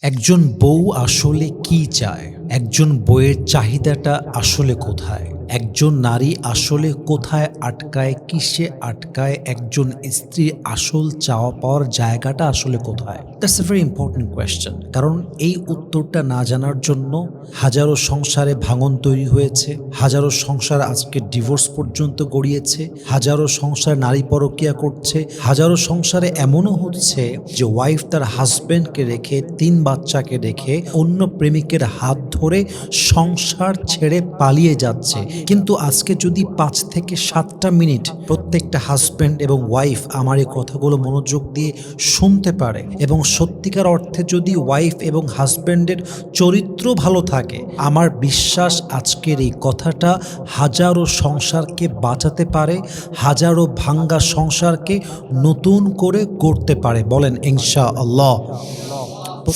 একজন বউ আসলে কি চায়? একজন বউয়ের চাহিদাটা আসলে কোথায়? একজন নারী আসলে কোথায় আটকায়, কিসে আটকায়? একজন স্ত্রীর আসল চাওয়া পাওয়ার জায়গাটা আসলে কোথায়? That's a very important question. কারণ এই উত্তরটা না জানার জন্য হাজারো সংসারে ভাঙন তৈরি হয়েছে, হাজারো সংসার আজকে ডিভোর্স পর্যন্ত গড়িয়েছে, হাজারো সংসার নারী পরকীয়া করছে, হাজারো সংসারে এমনও হচ্ছে যে ওয়াইফ তার হাজব্যান্ডকে রেখে ৩ বাচ্চাকে রেখে অন্য প্রেমিকের হাত ধরে সংসার ছেড়ে পালিয়ে যাচ্ছে। কিন্তু আজকে যদি ৫ থেকে ৭টা মিনিট প্রত্যেকটা হাজব্যান্ড এবং ওয়াইফ আমার এই কথাগুলো মনোযোগ দিয়ে শুনতে পারে এবং সত্যিকার অর্থে যদি ওয়াইফ এবং হাজব্যান্ডের চরিত্র ভালো থাকে, আমার বিশ্বাস আজকের এই কথাটা হাজারো সংসারকে বাঁচাতে পারে, হাজারো ভাঙ্গা সংসারকে নতুন করে গড়তে পারে। বলেন ইনশাআল্লাহ।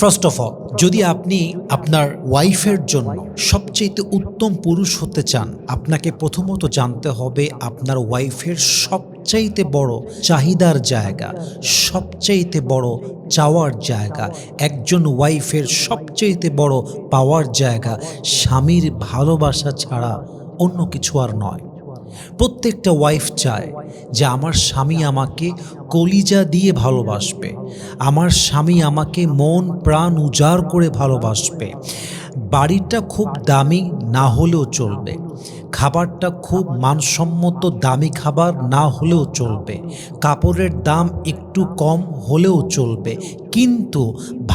ফার্স্ট অফ অল, যদি আপনি আপনার ওয়াইফের জন্য সবচেয়ে উত্তম পুরুষ হতে চান, আপনাকে প্রথমত জানতে হবে আপনার ওয়াইফের সবচাইতে বড় চাহিদার জায়গা, সবচাইতে বড় চাওয়ার জায়গা, একজন ওয়াইফের সবচাইতে বড় পাওয়ার জায়গা স্বামীর ভালোবাসা ছাড়া অন্য কিছু আর নয়। প্রত্যেকটা ওয়াইফ চায় যে আমার স্বামী আমাকে কলিজা দিয়ে ভালোবাসবে, আমার স্বামী আমাকে মন প্রাণ উজাড় করে ভালোবাসবে। বাড়িটা খুব দামি না হলেও চলবে, খাবারটা খুব মানসম্মত দামি খাবার না হলেও চলবে, কাপড়ের দাম একটু কম হলেও চলবে, কিন্তু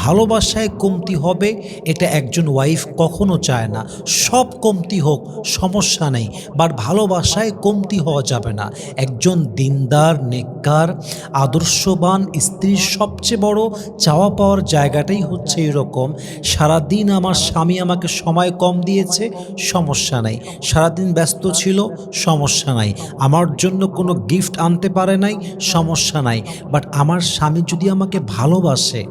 ভালোবাসায় কমতি হবে এটা একজন ওয়াইফ কখনো চায় না। সব কমতি হোক সমস্যা নেই, বাট ভালোবাসায় কমতি হওয়া যাবে না। একজন দিনদার, নেককার, আদর্শবান স্ত্রীর সবচেয়ে বড় চাওয়া পাওয়ার জায়গাটাই হচ্ছে এরকম, সারাদিন আমার স্বামী আমাকে সময় কম দিয়েছে, সমস্যা নাই, সারাদিন ব্যস্ত ছিল, সমস্যা নাই, আমার জন্য কোনো গিফট আনতে পারে নাই, সমস্যা নাই, বাট আমার স্বামী যদি আমাকে ভালোবাসে,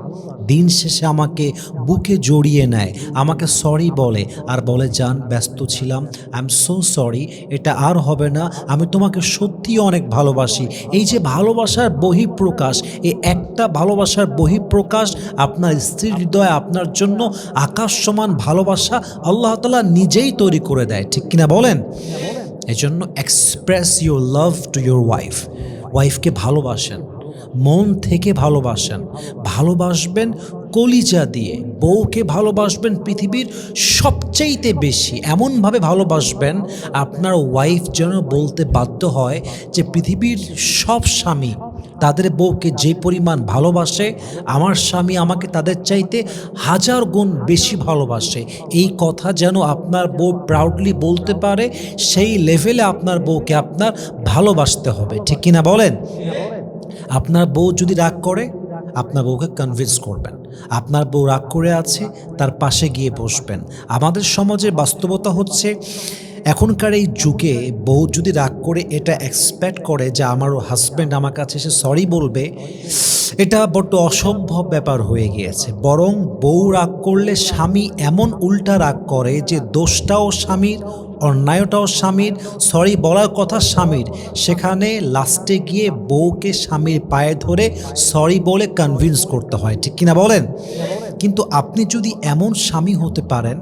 দিন শেষে আমাকে বুকে জড়িয়ে নেয়, আমাকে সরি বলে আর বলে জান ব্যস্ত ছিলাম, আই এম সো সরি, এটা আর হবে না, আমি তোমাকে সত্যিই অনেক ভালোবাসি। এই যে ভালোবাসার বহিঃপ্রকাশ, এই একটা ভালোবাসার বহিঃপ্রকাশ আপনার স্ত্রীর হৃদয়ে আপনার জন্য আকাশ সমান ভালোবাসা আল্লাহ তাআলা নিজেই তৈরি করে দেয়, ঠিক কিনা বলেন? এজন্য express your love to your wife. ওয়াইফকে ভালোবাসেন, মন থেকে ভালোবাসেন, ভালোবাসবেন কলিজা দিয়ে। বউকে ভালোবাসবেন পৃথিবীর সবচাইতে বেশি, এমনভাবে ভালোবাসবেন আপনার ওয়াইফ যেন বলতে বাধ্য হয় যে পৃথিবীর সব স্বামী তাদের বউকে যে পরিমাণ ভালোবাসে, আমার স্বামী আমাকে তাদের চাইতে 1000 গুণ বেশি ভালোবাসে। এই কথা যেন আপনার বউ প্রাউডলি বলতে পারে, সেই লেভেলে আপনার বউকে আপনার ভালোবাসতে হবে, ঠিক কিনা বলেন? আপনার বউ যদি রাগ করে, আপনার বউকে কনভিন্স করবেন। আপনার বউ রাগ করে আছে, তার পাশে গিয়ে বসবেন। আমাদের সমাজের বাস্তবতা হচ্ছে এখনকার এই যুগে বউ যদি রাগ করে এটা এক্সপেক্ট করে যে আমার হাজব্যান্ড আমার কাছে এসে সরি বলবে, এটা বড্ড অসম্ভব ব্যাপার হয়ে গিয়েছে। বরং বউ রাগ করলে স্বামী এমন উল্টা রাগ করে যে দোষটাও স্বামীর, অন্যায়টাও স্বামীর, সরি বলার কথা স্বামীর, সেখানে লাস্টে গিয়ে বউকে স্বামীর পায়ে ধরে সরি বলে কনভিন্স করতে হয়, ঠিক কিনা বলেন? কিন্তু আপনি যদি এমন স্বামী হতে পারেন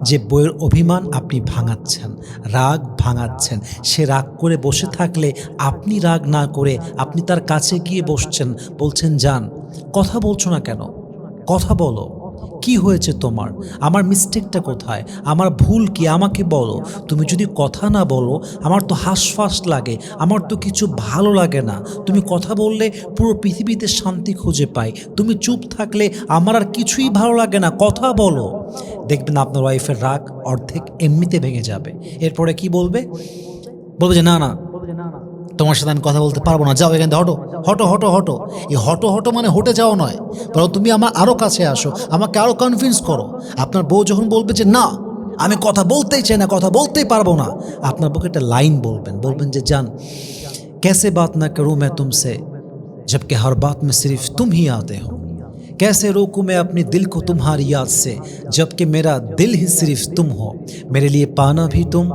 যে বউয়ের অভিমান আপনি ভাঙাচ্ছেন, রাগ ভাঙাচ্ছেন, সে রাগ করে বসে থাকলে আপনি রাগ না করে আপনি তার কাছে গিয়ে বসছেন, বলছেন জান কথা বলছো না কেন, কথা বলো, কি হয়েছে তোমার, আমার মিস্টেকটা কোথায়, আমার ভুল কি, আমাকে বলো। তুমি যদি কথা না বলো আমার তো হাঁসফাঁস লাগে, আমার তো কিছু ভালো লাগে না। তুমি কথা বললে পুরো পৃথিবীতে শান্তি খুঁজে পাই, তুমি চুপ থাকলে আমার আর কিছুই ভালো লাগে না, কথা বলো। দেখবেন আপনার ওয়াইফের রাগ অর্ধেক এমনিতে ভেঙে যাবে। এরপরে কি বলবে? বলবে যে না না, তোমার সাথে আমি কথা বলতে পারবো না, যাও এখান থেকে, হটো হটো হটো হটো। এই হটো হটো মানে হটে যাওয়া নয়, বরং তুমি আমার আরও কাছে আসো, আমাকে আরও কনভিন্স করো। আপনার বউ যখন বলবে যে না আমি কথা বলতেই চাই না, কথা বলতেই পারবো না, আপনার বউকে একটা লাইন বলবেন যে জান कैसे बात ना करूं मैं तुमसे जबकि हर बात में सिर्फ तुम ही आते हो, कैसे रोकूं मैं अपने दिल को तुम्हारी याद से जबकि मेरा दिल ही सिर्फ तुम हो, मेरे लिए पाना भी तुम,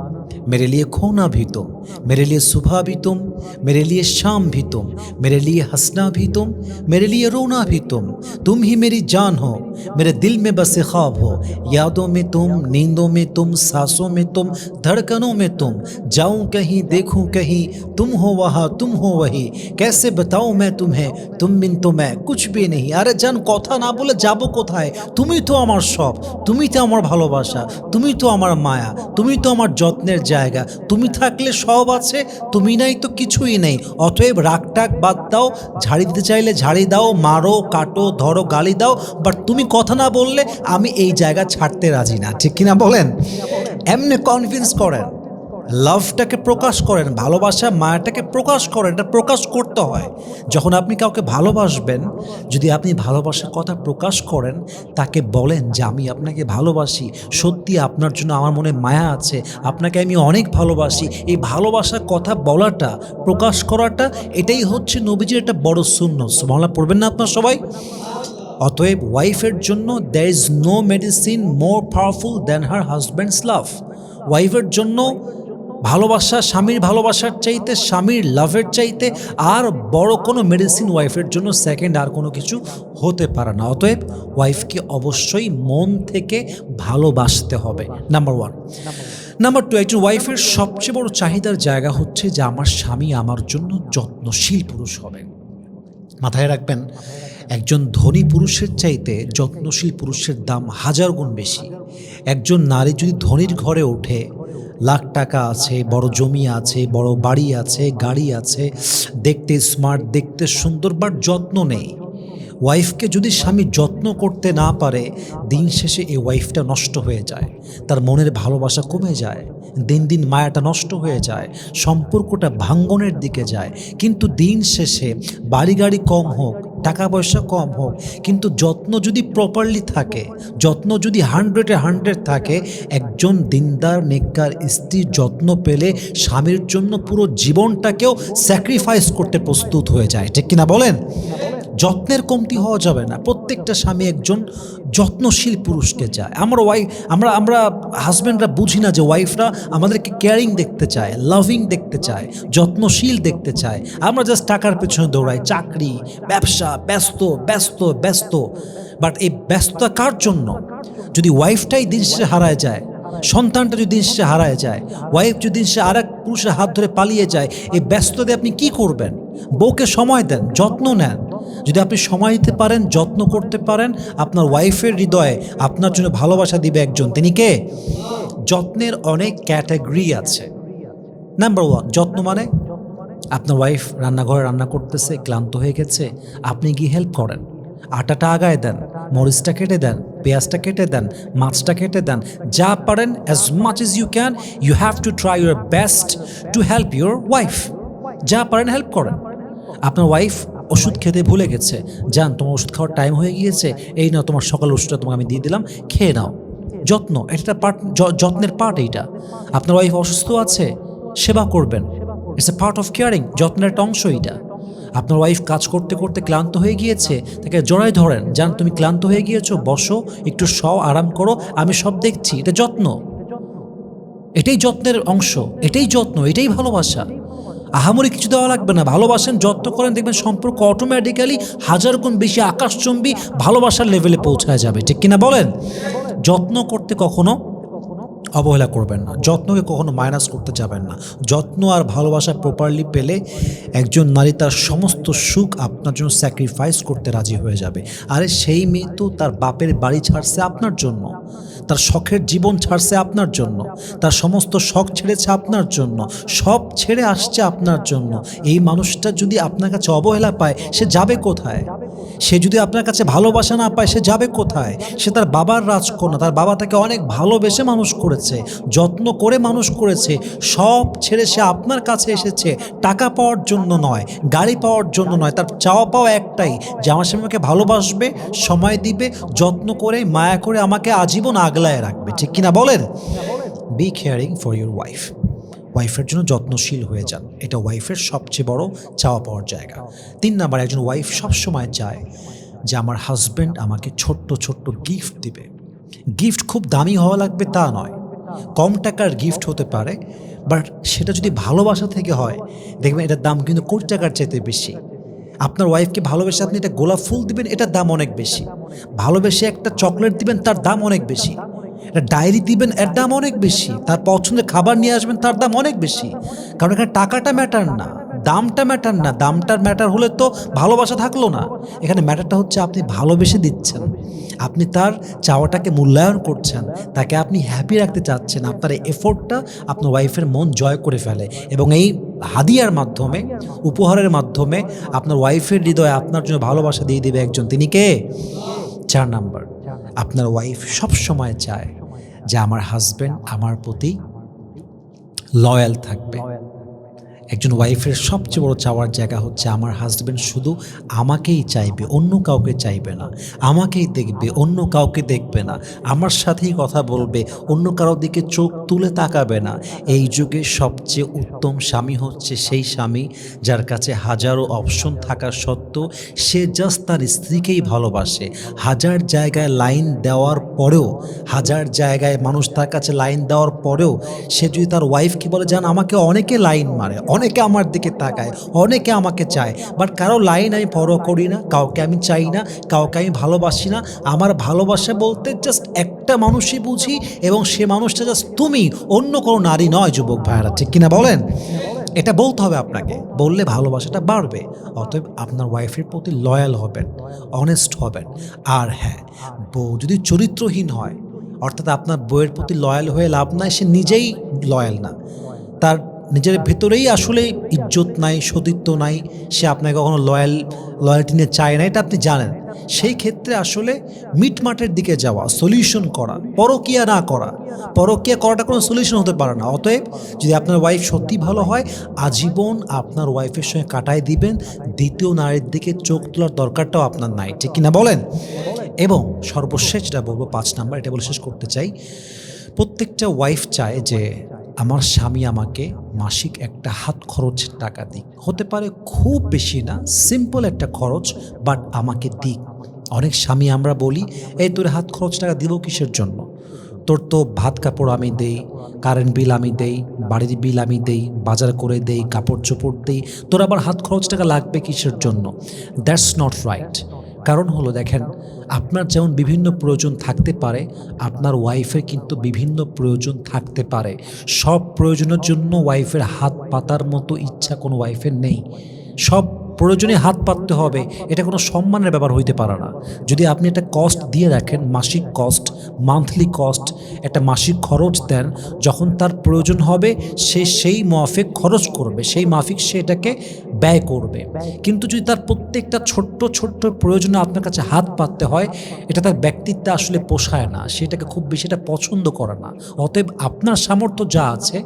मेरे लिए खोना भी तुम, मेरे लिए सुबह भी तुम, मेरे लिए शाम भी तुम, मेरे लिए हंसना भी तुम, मेरे लिए रोना भी तुम ही मेरी जान हो, मेरे दिल में बसे ख्वाब हो, यादों में तुम, नींदों में तुम, सांसों में तुम, धड़कनों में तुम, जाऊं कहीं देखूं कहीं, तुम हो वहाँ तुम हो वही, कैसे बताऊं मैं तुम्हें, तुम बिन तो मैं कुछ भी नहीं। আরে জান, কথা না বলে যাবো কোথায়? তুমি তো আমার সব, তুমি তো আমার ভালোবাসা, তুমি তো আমার মায়া, তুমি তো আমার যত্নের জায়গা, তুমি থাকলে সব আছে, তুমি নাই তো কিছুই নেই। অতএব রাগ টাগ বাদ দাও, ঝাড়ি দিতে চাইলে ঝাড়ি দাও, মারো কাটো ধরো গালি দাও, বাট তুমি কথা না বললে আমি এই জায়গা ছাড়তে রাজি না। ঠিক কিনা বলেন? এমনি কনভিন্স করেন, লাভটাকে প্রকাশ করেন, ভালোবাসা মায়াটাকে প্রকাশ করেন। এটা প্রকাশ করতে হয়। যখন আপনি কাউকে ভালোবাসবেন, যদি আপনি ভালোবাসার কথা প্রকাশ করেন, তাকে বলেন যে আমি আপনাকে ভালোবাসি, সত্যি আপনার জন্য আমার মনে মায়া আছে, আপনাকে আমি অনেক ভালোবাসি। এই ভালোবাসার কথা বলাটা, প্রকাশ করাটা, এটাই হচ্ছে নবীজির একটা বড় সুন্নত। সুবহানাল্লাহ পড়বেন না আপনার সবাই? অতএব ওয়াইফের জন্য there is no medicine more powerful than her husband's love. ওয়াইফের জন্য ভালোবাসা, স্বামীর ভালোবাসার চাইতে, স্বামীর লাভের চাইতে আর বড় কোনো মেডিসিন ওয়াইফের জন্য সেকেন্ড আর কোনো কিছু হতে পারে না। অতএব ওয়াইফকে অবশ্যই মন থেকে ভালোবাসতে হবে, নাম্বার ওয়ান। নাম্বার টু, একজন ওয়াইফের সবচেয়ে বড় চাহিদার জায়গা হচ্ছে যে আমার স্বামী আমার জন্য যত্নশীল পুরুষ হবে। মাথায় রাখবেন, একজন ধনী পুরুষের চাইতে যত্নশীল পুরুষের দাম 1000 গুণ বেশি। একজন নারী যদি ধনীর ঘরে ওঠে, লাখ টাকা আছে, বড় জমি আছে, বড় বাড়ি আছে, গাড়ি আছে, দেখতে স্মার্ট, দেখতে সুন্দর, বাট যত্ন নেই, ওয়াইফকে যদি স্বামী যত্ন করতে না পারে, দিন শেষে এই ওয়াইফটা নষ্ট হয়ে যায়, তার মনের ভালোবাসা কমে যায়, দিন দিন মায়াটা নষ্ট হয়ে যায়, সম্পর্কটা ভাঙ্গনের দিকে যায়। কিন্তু দিন শেষে বাড়ি গাড়ি কম হোক, টাকা পয়সা কম হোক, কিন্তু যত্ন যদি প্রপারলি থাকে, যত্ন যদি 100-এ 100 থাকে, একজন দিনদার নেককার স্ত্রীর যত্ন পেলে স্বামীর জন্য পুরো জীবনটাকেও স্যাক্রিফাইস করতে প্রস্তুত হয়ে যায়। ঠিক কিনা বলেন? যত্নের কমতি হওয়া যাবে না। প্রত্যেকটা স্বামী একজন যত্নশীল পুরুষকে চায়। আমরা হাজব্যান্ডরা বুঝি না যে ওয়াইফরা আমাদেরকে কেয়ারিং দেখতে চায়, লাভিং দেখতে চায়, যত্নশীল দেখতে চায়। আমরা জাস্ট টাকার পেছনে দৌড়াই, চাকরি, ব্যবসা, ব্যস্ত ব্যস্ত ব্যস্ত। বাট এই ব্যস্ততা কার জন্য? যদি ওয়াইফটাই দিন শেষে হারায় যায়, সন্তানটা যদি দিন শেষে হারায় যায়, ওয়াইফ যদি দিন শেষে আর এক পুরুষের হাত ধরে পালিয়ে যায়, এই ব্যস্ততায় আপনি কি করবেন? বউকে সময় দেন, যত্ন নেন। যদি আপনি সময় দিতে পারেন, যত্ন করতে পারেন, আপনার ওয়াইফের হৃদয়ে আপনার জন্য ভালোবাসা দিবে একজন। তিনি কে? যত্নের অনেক ক্যাটাগরি আছে। নাম্বার ওয়ান, যত্ন মানে আপনার ওয়াইফ রান্নাঘরে রান্না করতেছে, ক্লান্ত হয়ে গেছে, আপনি গিয়ে হেল্প করেন, আটাটা আগায় দেন, মরিচটা কেটে দেন, পেঁয়াজটা কেটে দেন, মাছটা কেটে দেন, যা পারেন as much as you can, you have to try your best to help your wife. যা পারেন হেল্প করেন। আপনার ওয়াইফ ওষুধ খেতে ভুলে গেছে, যান তোমার ওষুধ খাওয়ার টাইম হয়ে গিয়েছে, এই নাও তোমার সকাল ওষুধটা তোমাকে আমি দিয়ে দিলাম, খেয়ে নাও। যত্ন, এটা পার্ট, যত্নের পার্ট এইটা। আপনার ওয়াইফ অসুস্থ আছে, সেবা করবেন, it's a part of caring, যত্নের একটা অংশ এইটা। আপনার ওয়াইফ কাজ করতে করতে ক্লান্ত হয়ে গিয়েছে, তাকে জড়ায় ধরেন, যান তুমি ক্লান্ত হয়ে গিয়েছো, বসো, একটু শও, আরাম করো, আমি সব দেখছি। এটা যত্ন, এটাই যত্নের অংশ, এটাই যত্ন, এটাই ভালোবাসা। আহামরি কিছু দেওয়া লাগবে না, ভালোবাসেন, যত্ন করেন, দেখবেন সম্পর্ক অটোমেটিক্যালি 1000 গুণ বেশি আকাশচুম্বী ভালোবাসার লেভেলে পৌঁছায় যাবে। ঠিক কিনা বলেন? যত্ন করতে কখনো অবহেলা করবেন না, যত্নকে কখনো মাইনাস করতে যাবেন না। যত্ন আর ভালোবাসা প্রপারলি পেলে একজন নারী তার সমস্ত সুখ আপনার জন্য স্যাক্রিফাইস করতে রাজি হয়ে যাবে। আরে সেই মেয়ে তো তার বাপের বাড়ি ছাড়ছে আপনার জন্য, তার শখের জীবন ছাড়ছে আপনার জন্য, তার সমস্ত শখ ছেড়েছে আপনার জন্য, সব ছেড়ে আসছে আপনার জন্য। এই মানুষটা যদি আপনার কাছে অবহেলা পায়, সে যাবে কোথায়? সে যদি আপনার কাছে ভালোবাসা না পায়, সে যাবে কোথায়? সে তার বাবার রাজকন্যা, তার বাবা তাকে অনেক ভালোবেসে মানুষ করেছে, যত্ন করে মানুষ করেছে, সব ছেড়ে সে আপনার কাছে এসেছে টাকা পাওয়ার জন্য নয়, গাড়ি পাওয়ার জন্য নয়। তার চাওয়া পাওয়া একটাই, যে আমার স্বামী আমাকে ভালোবাসবে, সময় দিবে, যত্ন করে মায়া করে আমাকে আজীবন আগলায় রাখবে। ঠিক কিনা বলেন? Be caring for your wife. ওয়াইফের জন্য যত্নশীল হয়ে যান, এটা ওয়াইফের সবচেয়ে বড় চাওয়া পাওয়ার জায়গা। 3 নাম্বার, একজন ওয়াইফ সবসময় চায় যে আমার হাজব্যান্ড আমাকে ছোট্ট ছোট্ট গিফট দিবে। গিফট খুব দামি হওয়া লাগবে তা নয়, কম টাকার গিফট হতে পারে, বাট সেটা যদি ভালোবাসা থেকে হয়, দেখবেন এটার দাম কিন্তু কোটি টাকার চাইতে বেশি। আপনার ওয়াইফকে ভালোবেসে আপনি একটা গোলাপ ফুল দিবেন, এটার দাম অনেক বেশি। ভালোবেসে একটা চকলেট দিবেন, তার দাম অনেক বেশি। একটা ডায়েরি দিবেন, এর দাম অনেক বেশি। তার পছন্দের খাবার নিয়ে আসবেন, তার দাম অনেক বেশি। কারণ এখানে টাকাটা ম্যাটার না, দামটা ম্যাটার না। দামটার ম্যাটার হলে তো ভালোবাসা থাকলো না। এখানে ম্যাটারটা হচ্ছে আপনি ভালোবেসে দিচ্ছেন, আপনি তার চাওয়াটাকে মূল্যায়ন করছেন, তাকে আপনি হ্যাপি রাখতে চাচ্ছেন। আপনার এই এফোর্টটা আপনার ওয়াইফের মন জয় করে ফেলে, এবং এই হাদিয়ার মাধ্যমে, উপহারের মাধ্যমে আপনার ওয়াইফের হৃদয়ে আপনার জন্য ভালোবাসা দিয়ে দিবে একজন। তিনি কে? 4 নাম্বার, আপনার ওয়াইফ সব সময় চায় যে আমার হাজব্যান্ড আমার প্রতি লয়াল থাকবে। একজন ওয়াইফের সবচেয়ে বড় চাওয়ার জায়গা হচ্ছে আমার হাজব্যান্ড শুধু আমাকেই চাইবে, অন্য কাউকে চাইবে না। আমাকেই দেখবে, অন্য কাউকে দেখবে না। আমার সাথেই কথা বলবে, অন্য কারোর দিকে চোখ তুলে তাকাবে না। এই যুগে সবচেয়ে উত্তম স্বামী হচ্ছে সেই স্বামী যার কাছে হাজারো অপশন থাকা সত্ত্বেও সে জাস্ট তার স্ত্রীকেই ভালোবাসে। হাজার জায়গায় লাইন দেওয়ার পরেও, হাজার জায়গায় মানুষ তার কাছে লাইন দেওয়ার পরেও সে যদি তার ওয়াইফকে বলে, যান আমাকে অনেকে লাইন মারে, অনেকে আমার দিকে তাকায়, অনেকে আমাকে চায়, বাট কারো লাইন আমি পরোয়া করি না, কাউকে আমি চাই না, কাউকে আমি ভালোবাসি না। আমার ভালোবাসা বলতে জাস্ট একটা মানুষই বুঝি, এবং সে মানুষটা জাস্ট তুমি, অন্য কোনো নারী নয়। যুবক ভাইয়েরা, ঠিক কিনা বলেন? এটা বলতে হবে আপনাকে, বললে ভালোবাসাটা বাড়বে। অতএব আপনার ওয়াইফের প্রতি লয়াল হবেন, অনেস্ট হবেন। আর হ্যাঁ, বউ যদি চরিত্রহীন হয়, অর্থাৎ আপনার বউয়ের প্রতি লয়াল হয়ে লাভ নাই, সে নিজেই লয়াল না, তার নিজের ভেতরেই আসলে ইজ্জত নাই, সতীত্ব নাই, সে আপনাকে কখনো লয়ালটি নিয়ে চায় না, এটা আপনি জানেন। সেই ক্ষেত্রে আসলে মিটমাটের দিকে যাওয়া, সলিউশন করা, পরকিয়া না করা। পরকিয়া করাটা কোনো সলিউশন হতে পারে না। অতএব যদি আপনার ওয়াইফ সত্যি ভালো হয়, আজীবন আপনার ওয়াইফের সঙ্গে কাটায় দিবেন। দ্বিতীয় নারীর দিকে চোখ তোলার দরকারটাও আপনার নাই, ঠিক কিনা বলেন? এবং সর্বশেষ যেটা বলবো, 5 নাম্বার, এটা বলে শেষ করতে চাই। প্রত্যেকটা ওয়াইফ চায় যে আমার স্বামী আমাকে মাসিক একটা হাত খরচের টাকা দিক। হতে পারে খুব বেশি না, সিম্পল একটা খরচ, বাট আমাকে দিক। অনেক স্বামী আমরা বলি, এই তোর হাত খরচ টাকা দিব কিসের জন্য? তোর তো ভাত কাপড় আমি দেই, কারেন্ট বিল আমি দেই, বাড়ির বিল আমি দেই, বাজার করে দেই, কাপড় চোপড় দেই, তোর আবার হাত খরচ টাকা লাগবে কিসের জন্য? That's not right. কারণ হলো, দেখেন, আপনার যেমন বিভিন্ন প্রয়োজন থাকতে পারে, আপনার ওয়াইফের কিন্তু বিভিন্ন প্রয়োজন থাকতে পারে। সব প্রয়োজনের জন্য ওয়াইফের হাত পাতার মতো ইচ্ছা কোনো ওয়াইফের নেই। সব প্রয়োজনে হাত পাততে হবে, এটা কোনো সম্মানের ব্যাপার হইতে পারে না। যদি আপনি একটা কস্ট দিয়ে রাখেন, মাসিক কস্ট, মান্থলি কস্ট, একটা মাসিক খরচ দেন, যখন তার প্রয়োজন হবে সে সেই মাফিক খরচ করবে, সেই মাফিক সে এটাকে ব্যয় করবে। কিন্তু যদি তার প্রত্যেকটা ছোট্ট ছোট্ট প্রয়োজনে আপনার কাছে হাত পাততে হয়, এটা তার ব্যক্তিত্বে আসলে পোষায় না, সেটাকে খুব বেশি এটা পছন্দ করে না। অতএব আপনার সামর্থ্য যা আছে,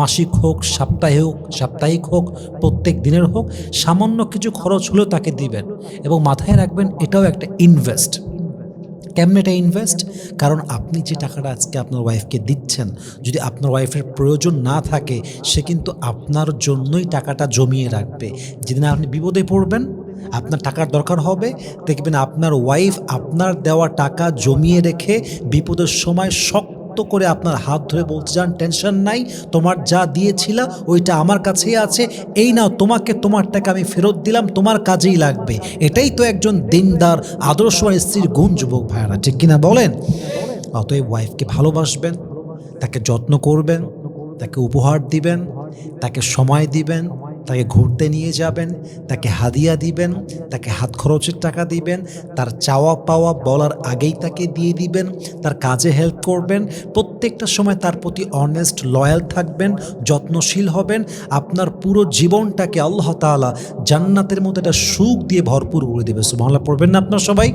মাসিক হোক, সাপ্তাহিক হোক, প্রত্যেক দিনের হোক, সামান্য কিছু খরচ হলেও তাকে দিবেন। এবং মাথায় রাখবেন, এটাও একটা ইনভেস্ট। কেমন এটা ইনভেস্ট? কারণ আপনি যে টাকাটা আজকে আপনার ওয়াইফকে দিচ্ছেন, যদি আপনার ওয়াইফের প্রয়োজন না থাকে, সে কিন্তু আপনার জন্যই টাকাটা জমিয়ে রাখবে। যেদিন আপনি বিপদে পড়বেন, আপনার টাকার দরকার হবে, দেখবেন আপনার ওয়াইফ আপনার দেওয়া টাকা জমিয়ে রেখে বিপদের সময় শক্ত করে আপনার হাত ধরে বলতে যান, টেনশন নাই, তোমার যা দিয়েছিলা ওইটা আমার কাছেই আছে, এই নাও, তোমাকে তোমার টাকা আমি ফেরত দিলাম, তোমার কাজেই লাগবে। এটাই তো একজন দিনদার আদর্শবান স্ত্রীর গুণ। যুবক ভাইয়েরা, ঠিক কিনা বলেন? অতএব ওয়াইফকে ভালোবাসবেন, তাকে যত্ন করবেন, তাকে উপহার দিবেন, তাকে সময় দিবেন, তাকে ঘুরতে নিয়ে যাবেন, তাকে হাদিয়া দিবেন, তাকে হাত খরচের টাকা দিবেন, তার চাওয়া পাওয়া বলার আগেই তাকে দিয়ে দিবেন, তার কাজে হেল্প করবেন, প্রত্যেকটা সময় তার প্রতি অনেস্ট, লয়াল থাকবেন, যত্নশীল হবেন। আপনার পুরো জীবনটাকে আল্লাহ তাআলা জান্নাতের মধ্যে একটা সুখ দিয়ে ভরপুর করে দেবে। সুবহানাল্লাহ পড়বেন না আপনার সবাই?